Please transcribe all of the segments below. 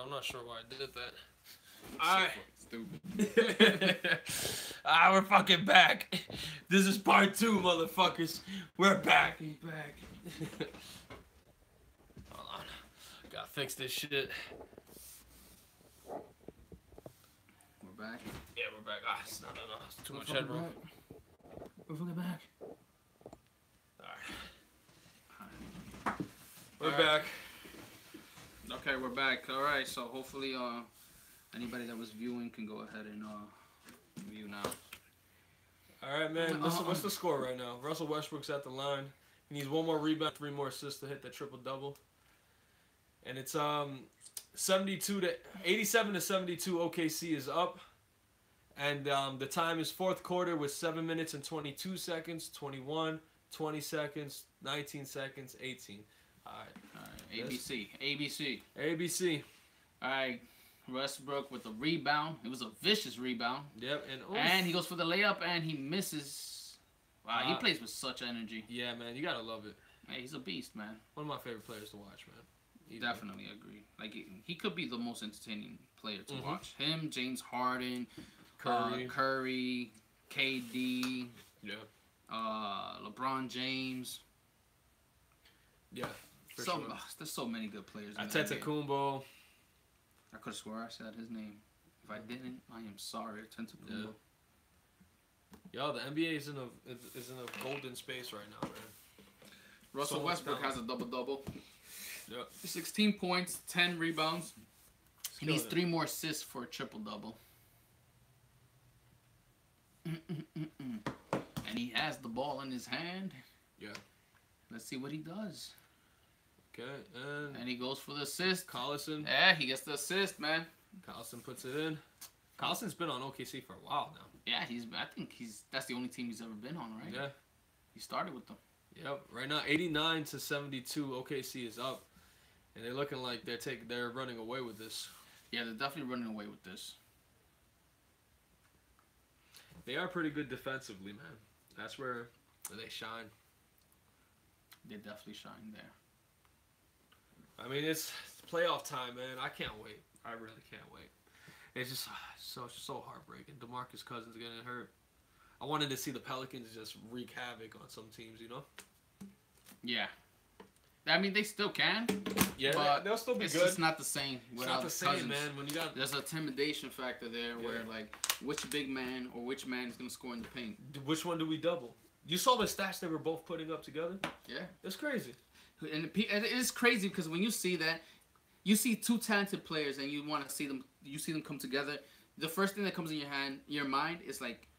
I'm not sure why I did that. Stupid. We're fucking back. This is part 2, motherfuckers. We're back. Hold on. Gotta fix this shit. We're back. Yeah, we're back. It's too much headroom. We're fucking back. Alright. We're back. Okay, we're back. Alright, so hopefully anybody that was viewing can go ahead and view now. Alright, man. What's the score right now? Russell Westbrook's at the line. He needs 1 more rebound, 3 more assists to hit that triple-double. And it's 87 to 72. OKC is up. And the time is 4th quarter with 7 minutes and 22 seconds, 21, 20 seconds, 19 seconds, 18. All right. ABC. All right. Westbrook with a rebound. It was a vicious rebound. Yep. And he goes for the layup and he misses. Wow, he plays with such energy. Yeah, man. You got to love it. Hey, he's a beast, man. One of my favorite players to watch, man. Definitely agree. Like, he could be the most entertaining player to watch. Him, James Harden, Curry, KD, LeBron James. Yeah. There's so many good players. Antetokounmpo. I could have swore I said his name. If I didn't, I am sorry. Antetokounmpo. Yo, the NBA is in a golden space right now, man. Russell Westbrook has a double-double. Yep. 16 points, 10 rebounds. He needs 3 more assists for a triple-double. And he has the ball in his hand. Yeah. Let's see what he does. Okay, and he goes for the assist. Collison. Yeah, he gets the assist, man. Collison puts it in. Collison's been on OKC for a while now. Yeah, I think that's the only team he's ever been on, right? Yeah. He started with them. Yep. Right now, 89 to 72. OKC is up, and they're looking like they're running away with this. Yeah, they're definitely running away with this. They are pretty good defensively, man. That's where they shine. They definitely shine there. I mean, it's playoff time, man. I can't wait. I really can't wait. It's just so heartbreaking. DeMarcus Cousins getting hurt. I wanted to see the Pelicans just wreak havoc on some teams, you know? Yeah. I mean, they still can. Yeah, but they'll still be it's good. It's just not the same without It's not the same, Cousins. man. When you got there's an intimidation factor there where, like, which big man or which man is going to score in the paint. Which one do we double? You saw the stats they were both putting up together? Yeah. It's crazy. And it is crazy because when you see that, you see 2 talented players and you want to see them. You see them come together. The first thing that comes in your mind is like,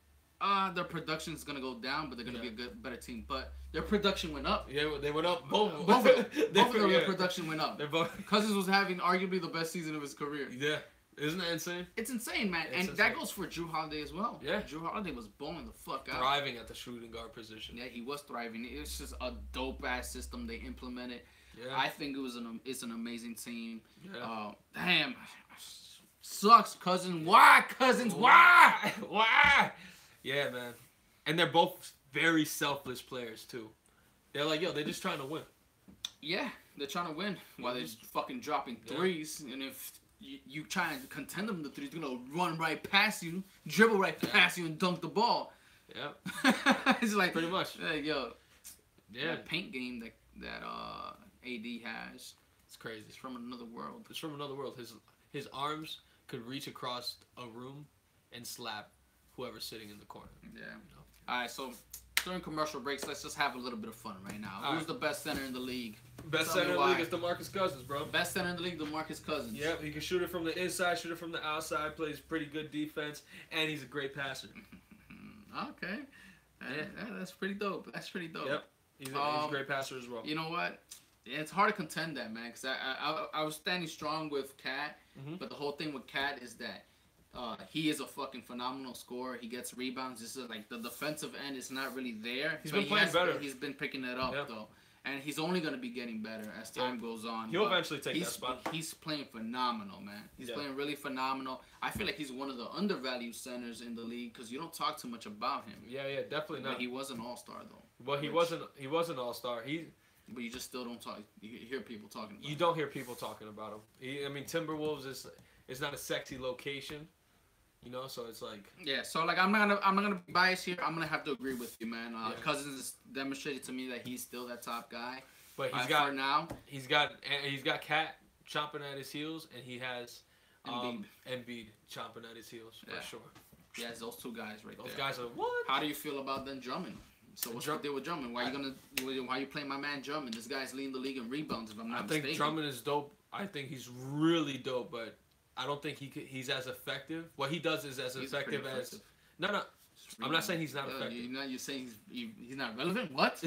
their production is gonna go down, but they're gonna be a better team. But their production went up. Yeah, they went up. Both of them, their production went up. They're both. Cousins was having arguably the best season of his career. Yeah. Isn't that insane? It's insane, man. And that goes for Drew Holiday as well. Yeah. Drew Holiday was balling the fuck out. Thriving at the shooting guard position. Yeah, he was thriving. It's just a dope-ass system they implemented. Yeah. I think it's an amazing team. Yeah. Damn. Sucks, Cousins. Why, Cousins? Why? Why? Yeah, man. And they're both very selfless players, too. They're like, they're just trying to win. Yeah, they're trying to win while they're just fucking dropping threes. And if you try and contend them the threes, they're going to run right past you, dribble right past you, and dunk the ball. Yeah. It's like, pretty much. Yo. Yeah. That paint game that AD has. It's crazy. It's from another world. It's from another world. His arms could reach across a room and slap whoever's sitting in the corner. Yeah. You know? All right, so during commercial breaks, let's just have a little bit of fun right now. Who's the best center in the league? Best center in the league is DeMarcus Cousins, bro. Best center in the league, DeMarcus Cousins. Yep, he can shoot it from the inside, shoot it from the outside, plays pretty good defense, and he's a great passer. Okay. Yeah, that's pretty dope. That's pretty dope. Yep. He's a great passer as well. You know what? It's hard to contend that, man, because I was standing strong with Cat, but the whole thing with Cat is that he is a fucking phenomenal scorer. He gets rebounds. This is like the defensive end is not really there. He's been playing better. He's been picking it up, though. And he's only going to be getting better as time goes on. He'll eventually take that spot. He's playing phenomenal, man. He's playing really phenomenal. I feel like he's one of the undervalued centers in the league because you don't talk too much about him. Yeah, definitely not. But he was an all-star, though. Well, he wasn't an all-star. But you just still don't talk. You hear people talking about You don't hear people talking about him. I mean, Timberwolves is not a sexy location, you know. So it's like Yeah, so like I'm not gonna be biased here. I'm gonna have to agree with you, man. Yeah. Cousins has demonstrated to me that he's still that top guy. but For now, he's got Cat chomping at his heels, and he has Embiid chomping at his heels for sure. Yeah, it's those two guys right there. Those guys are what? How do you feel about them Drummond? So what's the deal with Drummond? Why you playing my man Drummond? This guy's leading the league in rebounds, if I'm not mistaken. I think Drummond is dope. I think he's really dope, but I don't think he's as effective. What he does is as effective as no. I'm not saying he's not effective. You're saying he's not relevant? What?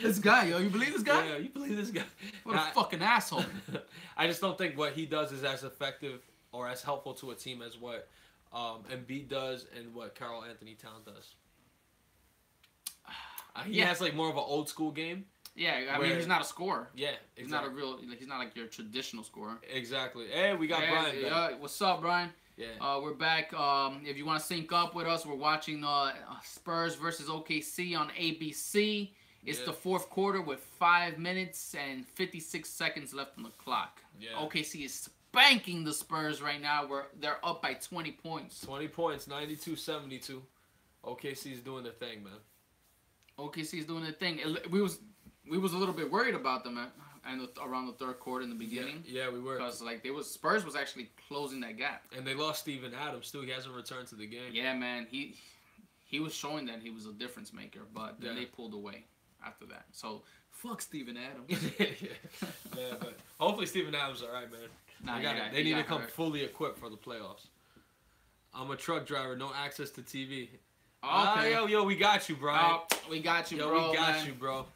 This guy, yo, you believe this guy? Yeah, you believe this guy? What a fucking asshole! I just don't think what he does is as effective or as helpful to a team as what Embiid does and what Karl Anthony Towns does. He has like more of an old school game. Yeah, I mean he's not a scorer. Yeah, exactly. He's not a real. He's not like your traditional scorer. Exactly. Hey, we got Brian back. What's up, Brian? Yeah. We're back. If you want to sync up with us, we're watching Spurs versus OKC on ABC. It's the fourth quarter with 5 minutes and 56 seconds left on the clock. Yeah. OKC is spanking the Spurs right now. They're up by 20 points. 20 points, 92-72. OKC's doing their thing, man. OKC's doing their thing. We was a little bit worried about them around the third quarter in the beginning. Yeah, we were. Because like Spurs was actually closing that gap. And they lost Steven Adams too. He hasn't returned to the game. Yeah, man. He was showing that he was a difference maker, but then they pulled away after that. So fuck Steven Adams. Yeah, but hopefully Steven Adams is alright, man. They need to come fully equipped for the playoffs. I'm a truck driver, no access to TV. Okay. Yo, we got you, Brian. We got you, yo, bro. We got you, bro.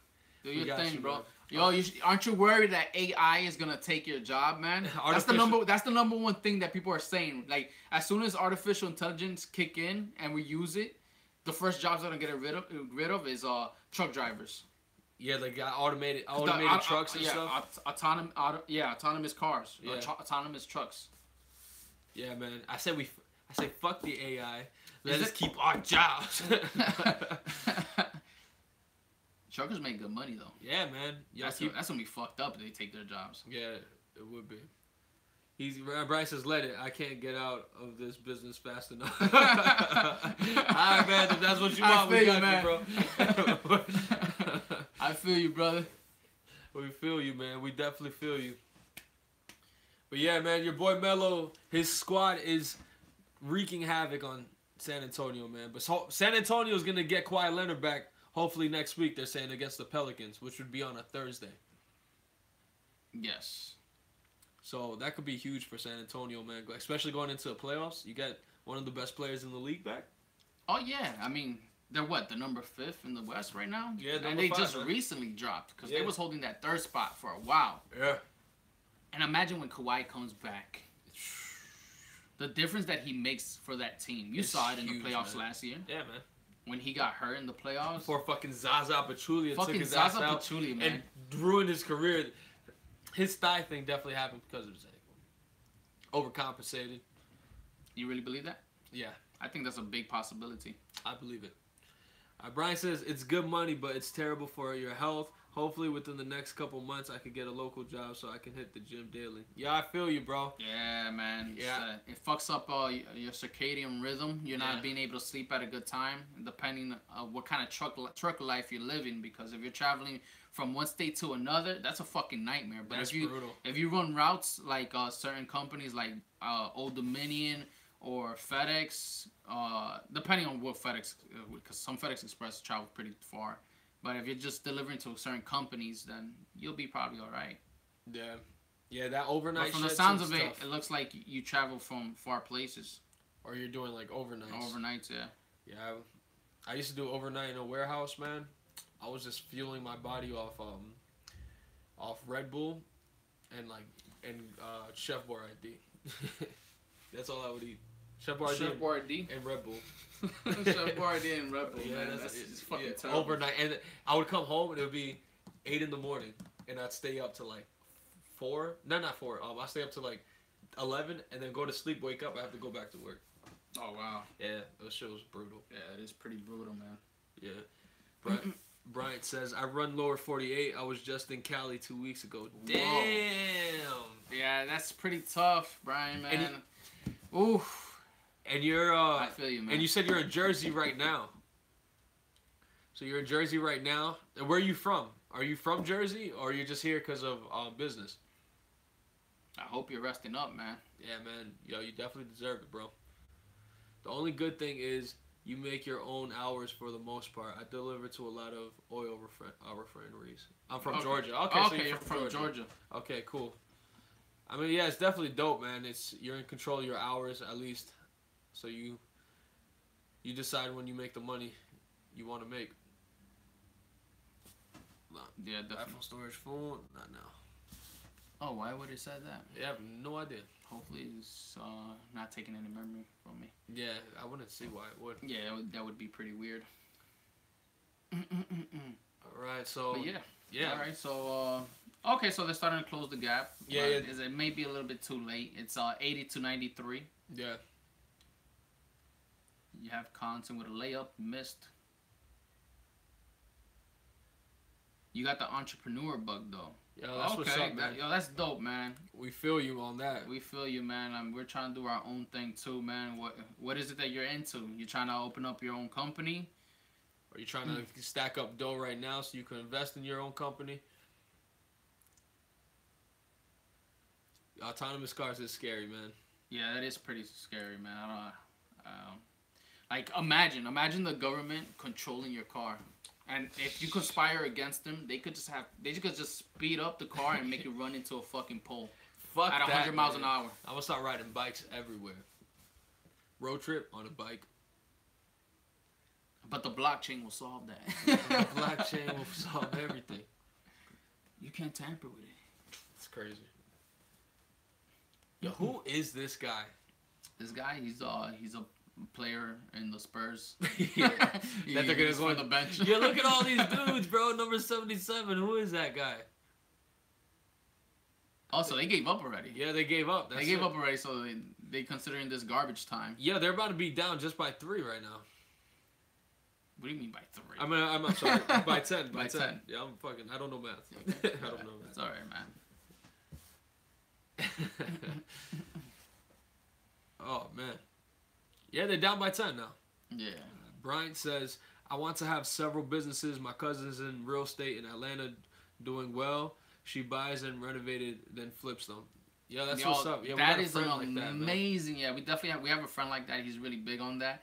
Do your thing, bro. Yo, aren't you worried that AI is gonna take your job, man? That's the number one thing that people are saying. Like, as soon as artificial intelligence kick in and we use it, the first jobs that are gonna get rid of is truck drivers. Yeah, like automated trucks and stuff. Autonomous cars. Yeah. Autonomous trucks. Yeah, man. I say fuck the AI. Let us keep our jobs. Truckers make good money though. Yeah, man. That's gonna be fucked up if they take their jobs. Yeah, it would be. Bryce says, "Let it. I can't get out of this business fast enough." All right, man. If that's what you want, we got you, bro. I feel you, brother. We feel you, man. We definitely feel you. But yeah, man, your boy Melo, his squad is wreaking havoc on San Antonio, man. But San Antonio's gonna get Kawhi Leonard back. Hopefully next week, they're saying, against the Pelicans, which would be on a Thursday. Yes. So that could be huge for San Antonio, man. Especially going into the playoffs. You got one of the best players in the league back. Oh, yeah. I mean, they're the number 5th in the West right now? Yeah, and they just recently dropped because they was holding that third spot for a while. Yeah. And imagine when Kawhi comes back. The difference that he makes for that team. You saw it in the playoffs last year. Yeah, man. When he got hurt in the playoffs. Before fucking Zaza Pachulia took his Zaza ass out Pachulia, man. and ruined his career. His thigh thing definitely happened because of his ankle. Overcompensated. You really believe that? Yeah. I think that's a big possibility. I believe it. Brian says, it's good money, but it's terrible for your health. Hopefully within the next couple months, I could get a local job so I can hit the gym daily. Yeah, I feel you, bro. Yeah, man. Yeah. It fucks up your circadian rhythm. You're not being able to sleep at a good time, depending on what kind of truck life you're living. Because if you're traveling from one state to another, that's a fucking nightmare. But brutal. If you run routes like certain companies like Old Dominion or FedEx, depending on what FedEx, because some FedEx Express travel pretty far. But if you're just delivering to certain companies, then you'll be probably all right. Yeah. Yeah, that overnight But from the sounds of it, it looks like you travel from far places. Or you're doing like overnights. Overnights, yeah. Yeah. I used to do overnight in a warehouse, man. I was just fueling my body off Red Bull and Chef Boyardee. That's all I would eat. Chef Boyardee and Red Bull. Chef Boyardee and Red Bull, man. It's fucking terrible. Overnight. And I would come home and it would be 8 in the morning. And I'd stay up to like 4. No, not 4. I'd stay up to like 11 and then go to sleep, wake up. I have to go back to work. Oh, wow. Yeah, that shit was brutal. Yeah, it is pretty brutal, man. Yeah. Bryant says, I run lower 48. I was just in Cali 2 weeks ago. Damn. Yeah, that's pretty tough, Brian, man. Oof. And you're I feel you, man. And you said you're in Jersey right now. So you're in Jersey right now. And where are you from? Are you from Jersey, or are you just here because of business? I hope you're resting up, man. Yeah, man. Yo, you definitely deserve it, bro. The only good thing is you make your own hours for the most part. I deliver to a lot of oil refineries. I'm from Georgia. Okay, so you're from Georgia. Okay, cool. I mean, yeah, it's definitely dope, man. You're in control of your hours, at least. So you decide when you make the money you want to make. Yeah, definitely. iPhone storage full? Not now. Oh, why would it say that? Yeah, I have no idea. Hopefully it's not taking any memory from me. Yeah, I wouldn't see why it would. Yeah, that would be pretty weird. Alright, so... But yeah. Alright, so... okay, so they're starting to close the gap. Yeah, yeah. It may be a little bit too late. It's 80 to 93. Yeah. You have Compton with a layup, missed. You got the entrepreneur bug, though. Yo, that's what's up, man. Yo, that's dope, man. We feel you on that. We feel you, man. We're trying to do our own thing, too, man. What is it that you're into? You trying to open up your own company? Or you trying to stack up dough right now so you can invest in your own company? Autonomous cars is scary, man. Yeah, that is pretty scary, man. Like, imagine the government controlling your car. And if you conspire against them, they could just speed up the car and make you run into a fucking pole. Fuck at 100 miles an hour. I'm gonna start riding bikes everywhere. Road trip on a bike. But the blockchain will solve that. The blockchain will solve everything. You can't tamper with it. It's crazy. Yo, who is this guy? This guy, he's a player in the Spurs. Yeah. That they're gonna go on the bench. Yeah, look at all these dudes, bro. Number 77. Who is that guy? Oh, so they gave up already. Yeah, they gave up. They gave up already, so they considering this garbage time. Yeah, they're about to be down just by 3 right now. What do you mean by 3? I'm sorry. By 10. By 10. Yeah, I don't know math. Okay. I don't know math. It's alright, man. Oh, man. Yeah, they're down by 10 now. Yeah. Bryant says, I want to have several businesses. My cousin's in real estate in Atlanta doing well. She buys and renovated, then flips them. Yeah, that's what's up. Yeah, that is amazing. Yeah, we definitely have a friend like that. He's really big on that.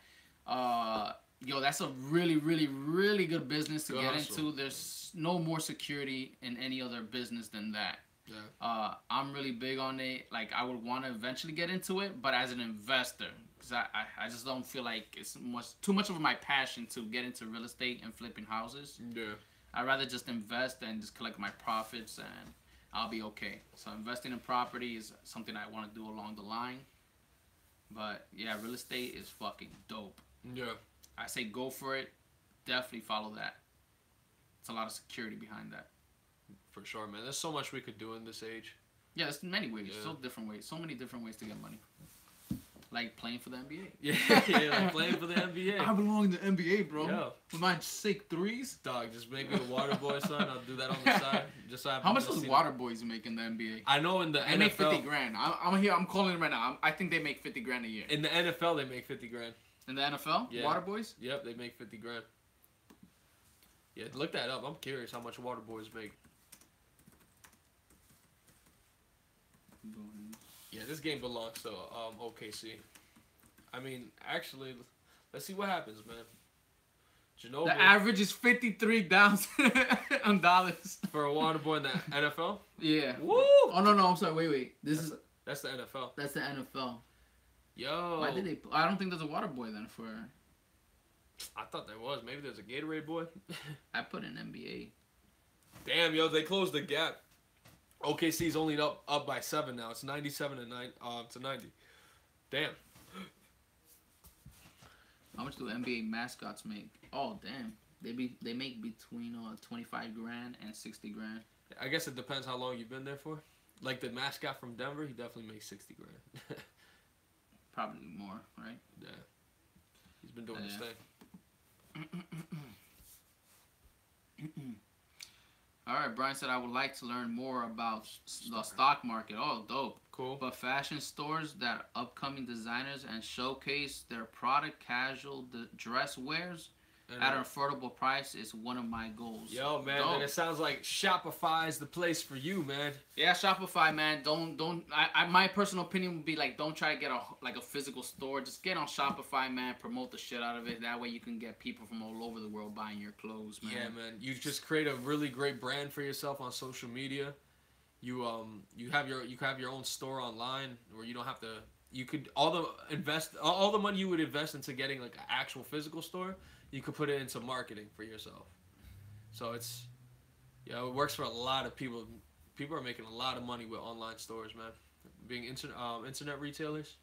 Yo, that's a really, really, really good business to get into. There's no more security in any other business than that. Yeah. I'm really big on it. Like, I would want to eventually get into it, but as an investor. Because I just don't feel like it's too much of my passion to get into real estate and flipping houses. Yeah. I'd rather just invest and just collect my profits and I'll be okay. So investing in property is something I want to do along the line. But yeah, real estate is fucking dope. Yeah. I say go for it. Definitely follow that. It's a lot of security behind that. For sure, man. There's so much we could do in this age. Yeah, there's many ways. Yeah. So different ways. So many different ways to get money. Like playing for the NBA. Yeah, like playing for the NBA. I belong in the NBA, bro. Yeah. With my sick threes. Dog, just make me a water boy, son. I'll do that on the side. Just so how much does water boys make in the NBA? I know in the NFL. They make 50 grand. I'm calling it right now. I think they make 50 grand a year. In the NFL, they make 50 grand. In the NFL? Yeah. Water boys? Yep, they make 50 grand. Yeah, look that up. I'm curious how much water boys make. Yeah, this game belongs to OKC. I mean, actually, let's see what happens, man. Ginobili, the average is $53,000 on dollars for a water boy in the NFL. Yeah. Woo! Oh no, I'm sorry. Wait. That's the NFL. That's the NFL. Yo. Why did they? I don't think there's a water boy then for. I thought there was. Maybe there's a Gatorade boy. I put in NBA. Damn, yo, they closed the gap. OKC's only up by 7 now. It's 97 to 90. Damn. How much do NBA mascots make? Oh damn, they make between 25 grand and 60 grand. I guess it depends how long you've been there for. Like the mascot from Denver, he definitely makes 60 grand. Probably more, right? Yeah. He's been doing his thing. All right, Brian said I would like to learn more about the stock market. Oh, dope. Cool. But fashion stores that upcoming designers and showcase their product casual dress wears And, at an affordable price is one of my goals. yo, man, Dope. then it sounds like Shopify is the place for you, man. Yeah, Shopify, man. Don't. My personal opinion would be like, don't try to get a physical store. Just get on Shopify, man. Promote the shit out of it. That way you can get people from all over the world buying your clothes, man. Yeah, man. You just create a really great brand for yourself on social media. You have your own store online where you don't have to. You could all the money you would invest into getting like an actual physical store, you could put it into marketing for yourself. So it works for a lot of people. People are making a lot of money with online stores, man. Being internet retailers,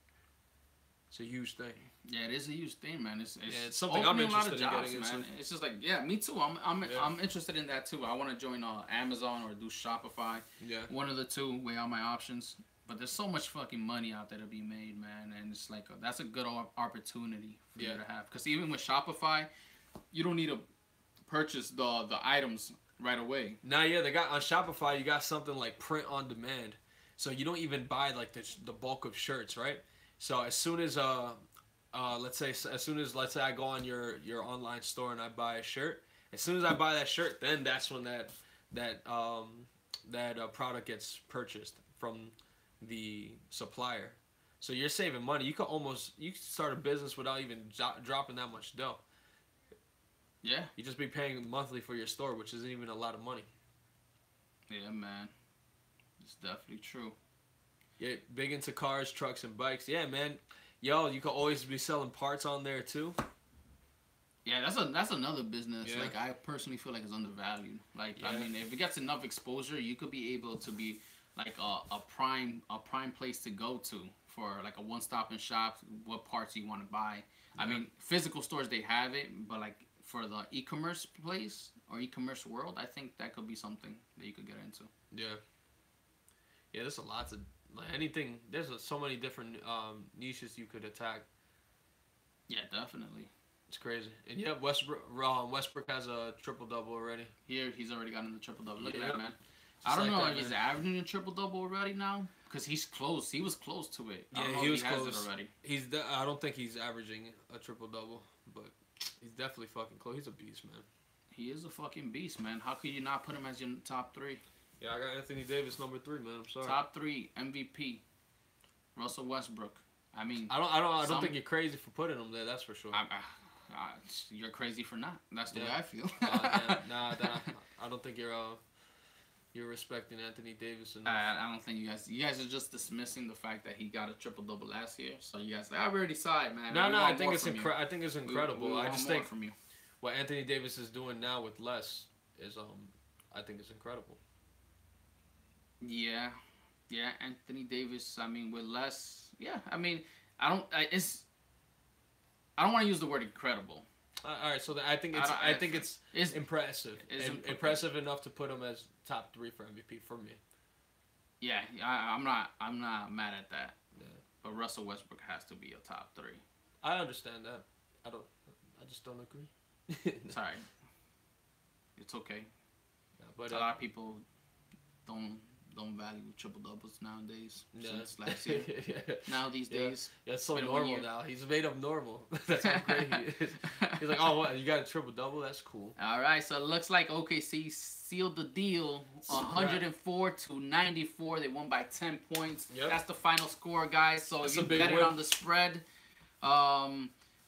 it's a huge thing. Yeah, it is a huge thing, man. It's something I'm opening a lot of interested in jobs, getting man. into. It's just like, yeah, me too. I'm interested in that too. I want to join Amazon or do Shopify. Yeah. One of the two. Weigh out my options. But there's so much fucking money out there to be made, man, and it's like that's a good opportunity for you to have. Because even with Shopify, you don't need to purchase the items right away. Now, yeah, they got on Shopify. You got something like print on demand, so you don't even buy like the bulk of shirts, right? So as soon as let's say I go on your online store and I buy a shirt, as soon as I buy that shirt, then that's when that product gets purchased from the supplier. So you're saving money. You could start a business without even dropping that much dough. Yeah. You just be paying monthly for your store, which isn't even a lot of money. Yeah, man. It's definitely true. Yeah, big into cars, trucks, and bikes. Yeah, man. Yo, you could always be selling parts on there too. Yeah, that's another business. Yeah. Like I personally feel like it's undervalued. Like Yeah. I mean, if it gets enough exposure, you could be able to be like a prime place to go to for like a one-stop and shop. What parts you want to buy? Yeah. I mean, physical stores they have it, but like for the e-commerce place or e-commerce world, I think that could be something that you could get into. Yeah. Yeah, there's a lot of like anything. There's so many different niches you could attack. Yeah, definitely. It's crazy. And yeah, Westbrook has a triple-double already. Here, he's already gotten the triple-double. Look at Yeah. that, man. Just I don't like know that, if he's man. averaging a triple-double already now. Because he's close. He was close to it. I don't Yeah, know he if was has close. it already. I don't think he's averaging a triple-double, but he's definitely fucking close. He's a beast, man. He is a fucking beast, man. How could you not put him as your top 3? Yeah, I got Anthony Davis number 3, man. I'm sorry. Top 3 MVP. Russell Westbrook. I mean, I don't think you're crazy for putting him there. That's for sure. you're crazy for not. That's the way I feel. I don't think you're respecting Anthony Davis enough. I don't think you guys are just dismissing the fact that he got a triple-double last year. So you guys, I already saw it, man. I think it's incredible. We I just want more think from you. what Anthony Davis is doing now with less is I think it's incredible. Yeah, Anthony Davis. I mean, with less. Yeah, I mean, I don't want to use the word incredible. All right, so I think it's impressive. Impressive enough to put him as top 3 for MVP for me. Yeah, I'm not mad at that. Yeah. But Russell Westbrook has to be a top 3. I understand that. I just don't agree. Sorry. It's okay. Yeah, but a lot of people don't value triple doubles nowadays. Since last year. Now these days. Yeah, it's so normal now. He's made up normal. That's how great he is. He's like, oh, what? You got a triple double? That's cool. All right, so it looks like OKC sealed the deal, 104-94. They won by 10 points. Yep. That's the final score, guys. So if you bet it on the spread, I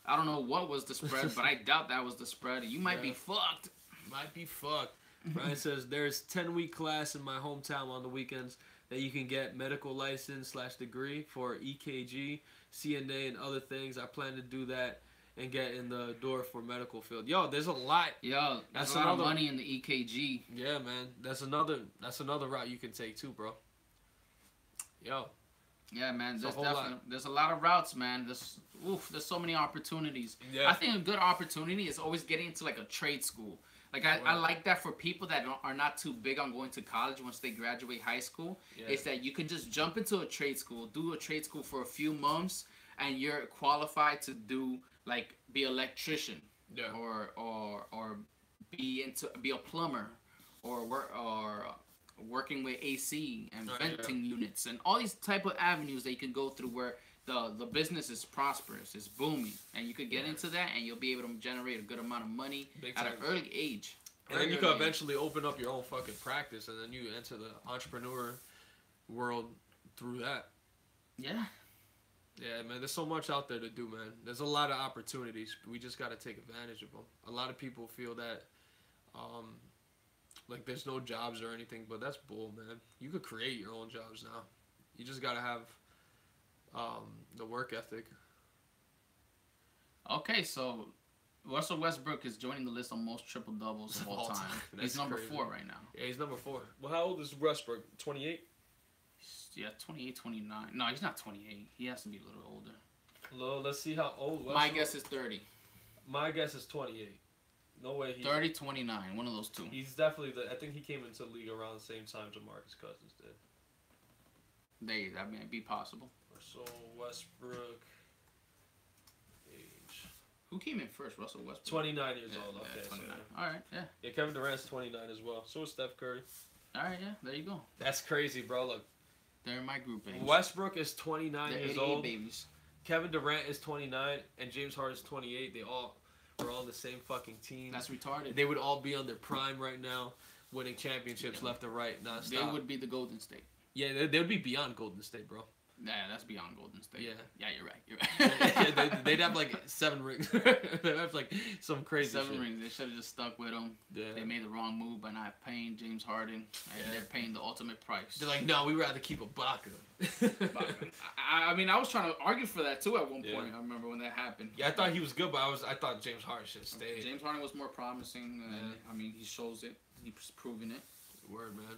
don't know what was the spread, but I doubt that was the spread. You might be fucked. Might be fucked. Brian says there's 10-week class in my hometown on the weekends that you can get medical license / degree for EKG, CNA, and other things. I plan to do that and get in the door for medical field. Yo, there's a lot. Yo, that's a lot of money in the EKG. Yeah, man. That's another route you can take too, bro. Yo. Yeah, man. There's a lot of routes, man. There's so many opportunities. Yeah. I think a good opportunity is always getting into like a trade school. Like I like that for people that are not too big on going to college once they graduate high school. Yeah. Is that you can just jump into a trade school, do a trade school for a few months, and you're qualified to do like be an electrician, or be a plumber, or working with AC and venting units, and all these type of avenues that you can go through where the business is prosperous, it's booming, and you could get into that, and you'll be able to generate a good amount of money at an early age. And then you could eventually open up your own fucking practice, and then you enter the entrepreneur world through that. Yeah. Yeah, man, there's so much out there to do, man. There's a lot of opportunities. We just got to take advantage of them. A lot of people feel that, like, there's no jobs or anything, but that's bull, man. You could create your own jobs now. You just got to have the work ethic. Okay, so Russell Westbrook is joining the list on most triple doubles of all time. He's number 4 right now. Yeah, he's number 4. Well, how old is Westbrook? 28? Yeah, 28, 29. No, he's not 28. He has to be a little older. Well, let's see how old Westbrook. My guess is 30. My guess is 28. No way. 30, 29. One of those two. He's definitely I think he came into the league around the same time Jamarcus Cousins did. That may be possible. So Westbrook age. Who came in first? Russell Westbrook. 29 years old. Yeah, Okay, 29. So, All right, yeah. Yeah, Kevin Durant's 29 as well. So is Steph Curry. All right, yeah. There you go. That's crazy, bro. Look. They're in my group age. Westbrook is 29 They're years old. babies. Kevin Durant is 29, and James Harden is 28. They all are on the same fucking team. That's retarded. They would all be on their prime right now, winning championships left and right, nonstop. They would be the Golden State. Yeah, they would be beyond Golden State, bro. Yeah, that's beyond Golden State. Yeah. Yeah, you're right. You're right. Yeah, they'd have like 7 rings. They'd have like some crazy 7 shit. rings. They should have just stuck with him. Yeah. They made the wrong move by not paying James Harden, and they're paying the ultimate price. They're like, no, we'd rather keep Ibaka. I mean, I was trying to argue for that too at one point. I remember when that happened. Yeah, I thought he was good, but I thought James Harden should stay. James Harden was more promising. I mean, he shows it. He's proven it. Word, man.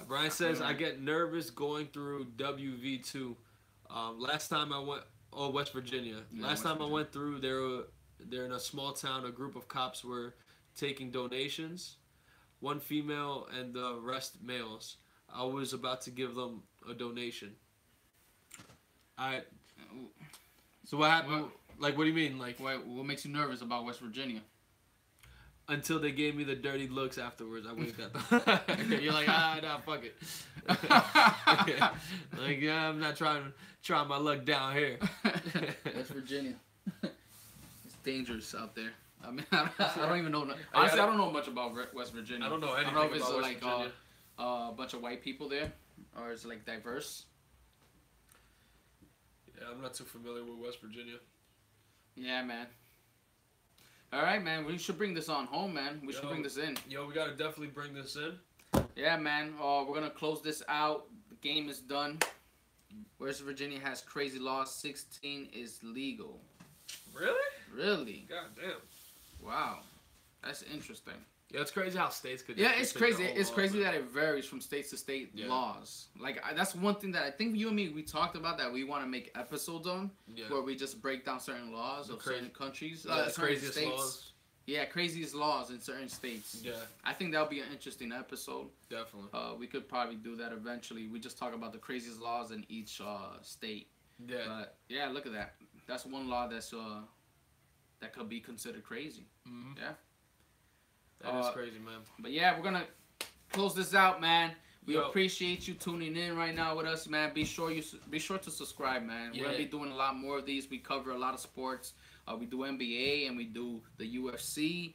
Brian says, I get nervous going through WV2. Last time I went, West Virginia. Last time I went through, they're in a small town. A group of cops were taking donations. 1 female and the rest males. I was about to give them a donation. So what happened? What do you mean? What makes you nervous about West Virginia? Until they gave me the dirty looks afterwards, I winked at them. You're like, nah, fuck it. Like, yeah, I'm not trying my luck down here. West Virginia. It's dangerous out there. I mean, I don't even know. Honestly, I don't know much about West Virginia. I don't know anything I don't know if it's about West Virginia. A bunch of white people there, or is it like diverse? Yeah, I'm not too familiar with West Virginia. Yeah, man. All right, man. We should bring this on home, man. We should bring this in. Yo, we gotta definitely bring this in. Yeah, man. We're gonna close this out. The game is done. West Virginia has crazy laws. 16 is legal. Really? Really? God damn. Wow. That's interesting. Yeah, it's crazy how states could. Yeah, it's crazy. It's crazy that it varies from state to state laws. Like that's one thing that I think you and me we talked about that we want to make episodes on, where we just break down certain laws of certain countries, certain craziest states. laws. Yeah, craziest laws in certain states. Yeah, I think that'll be an interesting episode. Definitely. We could probably do that eventually. We just talk about the craziest laws in each state. Yeah. But yeah, look at that. That's one law that's that could be considered crazy. Mm-hmm. Yeah. That is crazy, man. But yeah, we're gonna close this out, man. We appreciate you tuning in right now with us, man. Be sure to subscribe, man. We're gonna be doing a lot more of these. We cover a lot of sports. We do NBA and we do the UFC.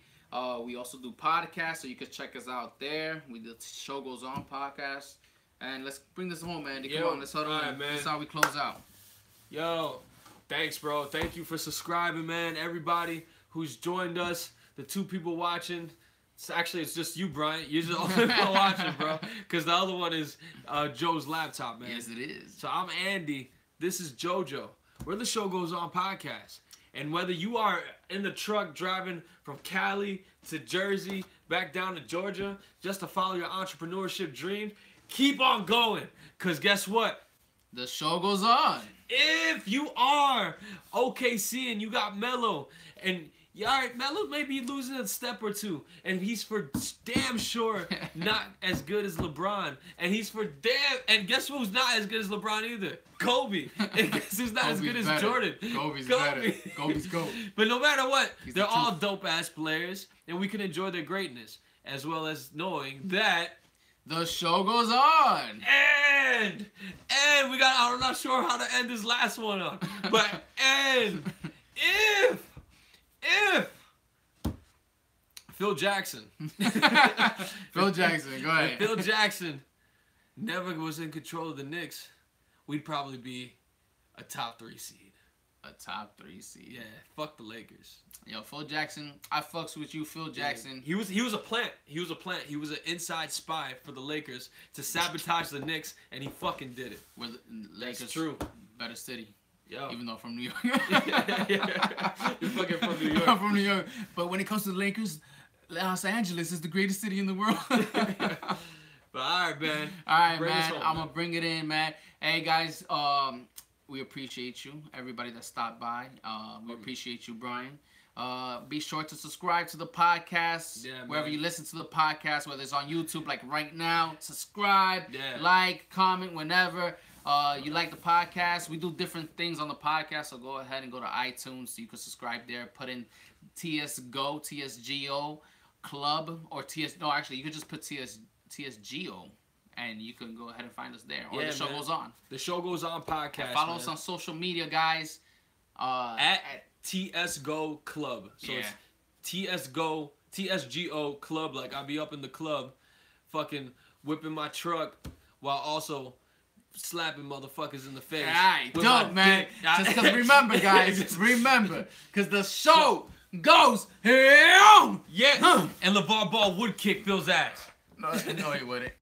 We also do podcasts, so you can check us out there. The Show Goes On podcast. And let's bring this home, man. Come on, let's huddle in. Man. That's how we close out. Yo, thanks, bro. Thank you for subscribing, man. Everybody who's joined us, the 2 people watching. It's just you, Brian. You're the only one watching, bro. Because the other one is Joe's laptop, man. Yes, it is. So I'm Andy. This is JoJo. We're the Show Goes On podcast. And whether you are in the truck driving from Cali to Jersey, back down to Georgia, just to follow your entrepreneurship dream, keep on going. Because guess what? The show goes on. If you are OKC and you got Melo and Yeah, all right, Melo may be losing a step or two, and he's for damn sure not as good as LeBron. And guess who's not as good as LeBron either? Kobe. And guess who's not as good as Jordan? Kobe's better. Kobe's GOAT. But no matter what, they're all dope-ass players, and we can enjoy their greatness, as well as knowing that the show goes on. And I'm not sure how to end this last one up, but if Phil Jackson. Phil Jackson, go ahead. If Phil Jackson never was in control of the Knicks, we'd probably be a top 3 seed. A top 3 seed. Yeah, fuck the Lakers. Yo, Phil Jackson, I fucks with you, Phil Jackson. Yeah. He was a plant. He was an inside spy for the Lakers to sabotage the Knicks, and he fucking did it. We're the Lakers. That's true. Better city. Yo. Even though I'm from New York. You're fucking from New York. I'm from New York. But when it comes to the Lakers, Los Angeles is the greatest city in the world. But alright, man. Alright, man. I'm gonna bring it in, man. Hey guys, we appreciate you. Everybody that stopped by. We appreciate you, Brian. Be sure to subscribe to the podcast. Yeah, wherever man. you listen to the podcast, whether it's on YouTube, like right now. Subscribe, Yeah. like, comment whenever. You like the podcast. We do different things on the podcast, so go ahead and go to iTunes so you can subscribe there. Put in TSGO Club or no, actually, you could just put TSGO, and you can go ahead and find us there. Or Yeah, the show man. goes on. The show goes on podcast. And follow us on social media, guys. At TSGO Club. So Yeah. it's TSGO Club. Like I'll be up in the club, fucking whipping my truck while also slapping motherfuckers in the face. Alright, with dope, my man. dick. Just because remember, guys, remember, because the show goes here. Yeah, and LeVar Ball would kick Phil's ass. No, he wouldn't.